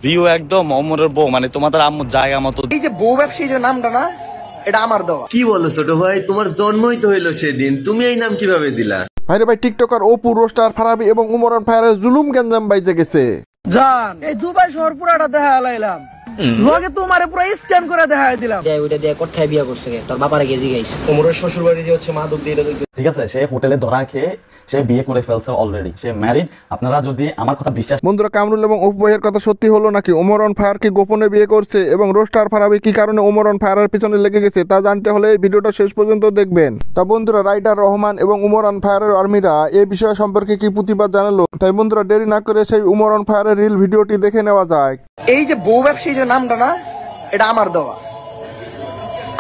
View একদম অমরের বউ, মানে তোমাদের আম্মুর জায়গা মতো। এই যে বউ ব্যবসায়ী যে নামটা না, এটা আমার দেওয়া। কি বলো ছোট ভাই, তোমার জন্মই তো হইলো সেদিন, তুমি এই নাম কিভাবে দিলা? ভাইরে ভাই, টিকটকার অপু, রোস্টার ফারাবি এবং উমর অন ফায়ারের জুলুম গ্যাঞ্জাম বাইজে গেছে। জান এই দুবাই শহর পুরাটা দেখা লাইলাম, লগে তোমারে পুরো স্ক্যান করে দেখাই দিলাম। ওইটা দিয়ে কোথায় বিয়া করছে তোর বাবার গেজি গাইস। ওমরের শ্বশুর বাড়ি যে হচ্ছে মাদক দিয়ে, ঠিক আছে, সে হোটেলে ধরা খেয়ে সে বিয়ে করে ফেলছে অলরেডি, সে ম্যারিড। আপনারা যদি আমার কথা বিশ্বাস। বন্ধুরা, কামরুল এবং অপু ভাইয়ের কথা সত্যি হলো নাকি? উমর অন ফায়ার কি গোপনে বিয়ে করছে এবং রোস্টার ফারাবি কি কারণে উমর অন ফায়ারের পিছনে লেগে গেছে তা জানতে হলে এই ভিডিওটা শেষ পর্যন্ত দেখবেন। তা বন্ধুরা, রাইডার রহমান এবং উমর অন ফায়ারের আর্মিরা এই বিষয় সম্পর্কে কি প্রতিবাদ জানালো, তাই বন্ধুরা দেরি না করে সেই উমর অন ফায়ারের রিল ভিডিওটি দেখে নেওয়া যায়। এই যে বউ ব্যবসায়ী যে নামটা না, এটা আমার দেওয়া।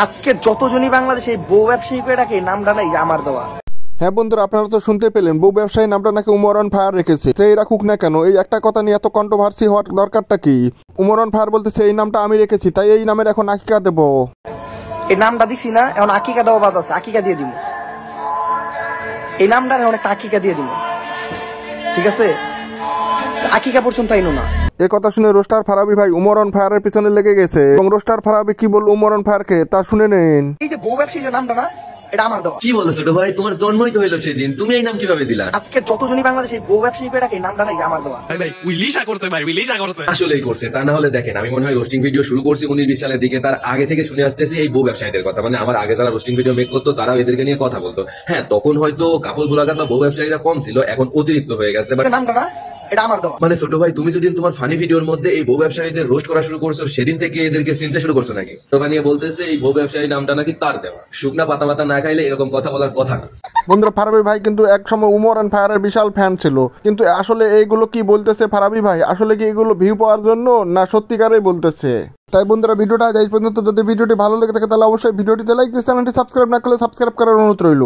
আজকে যতজনই বাংলাদেশে এই বউ ব্যবসায়ী করে ডাকে, এই নামটা না, এই যে আমার দেওয়া। হ্যাঁ বন্ধুরা, আপনারা তো শুনতে পেলেন, বউ ব্যবসায়ী নামটা নাকি উমর অন ফায়ার রেখেছে। সেই রাখুক না কেন, এই একটা কথা নিয়ে এত কন্ট্রোভার্সি হওয়ার দরকারটা কি? উমর অন ফায়ার বলতেছে এই নামটা আমি রেখেছি, তাই এই নামের এখন আকিকা দেব। এই নামটা দিছি না, এখন আকিকা দেওয়া বাদ আছে, আকিকা দিয়ে দিব। এই নামটার এখন একটা আকিকা দিয়ে দিব, ঠিক আছে? আকিকা পর্যন্ত আইনো না। এই কথা শুনে রোস্টার ফারাবি ভাই উমর অন ফায়ারের পিছনে লেগে গেছে এবং রোস্টার ফারাবি কি বলল উমর অন ফায়ারকে তা শুনে নেন। এই যে বউ ব্যবসায়ী যে নামটা না, এটা আমার দেওয়া। কি বলো ছোট ভাই, তোমার জন্মই তো হইলো সেদিন, তুমি এই নাম কিভাবে দিলা? আজকে যতজনই বাংলাদেশে এই বউ ব্যবসায়ী করে ডাকে, এই নামটা না, এই যে আমার দেওয়া। আসলেই করছে, তা না হলে দেখেন, আমি মনে হয় রোস্টিং ভিডিও শুরু করছি 19-20 সালের দিকে, তার আগে থেকে শুনে আসতেছি এই বউ ব্যবসায়ীদের কথা। মানে আমার আগে যারা রোস্টিং ভিডিও মেক করতো তারাও এদেরকে নিয়ে কথা বলতো। হ্যাঁ, তখন হয়তো কাপল ব্লগার বা বউ ব্যবসায়ীরা কম ছিল, এখন অতিরিক্ত হয়ে গেছে। নামটা না, এটা আমার দেওয়া। মানে ছোট ভাই, তুমি যদি তোমার ফানি ভিডিওর মধ্যে এই বউ ব্যবসায়ীদের রোস্ট করা শুরু করছো, সেদিন থেকে এদেরকে চিনতে শুরু করছো নাকি? তো বানিয়ে বলতেছে এই বউ ব্যবসায়ী নামটা নাকি তার দেওয়া। শুকনা পাতা পাতা না খাইলে এরকম কথা বলার কথা না। বন্ধুরা, ফারাবি ভাই কিন্তু এক সময় উমর অন ফায়ারের বিশাল ফ্যান ছিল, কিন্তু আসলে এইগুলো কি বলতেছে ফারাবি ভাই? আসলে কি এগুলো ভিউ পাওয়ার জন্য না সত্যিকারেই বলতেছে? তাই বন্ধুরা, ভিডিওটা আজ পর্যন্ত যদি ভিডিওটি ভালো লেগে থাকে তাহলে অবশ্যই ভিডিওটিতে লাইক দিয়ে চ্যানেলটি সাবস্ক্রাইব না করলে সাবস্ক্রাইব করার অনুরোধ রইল।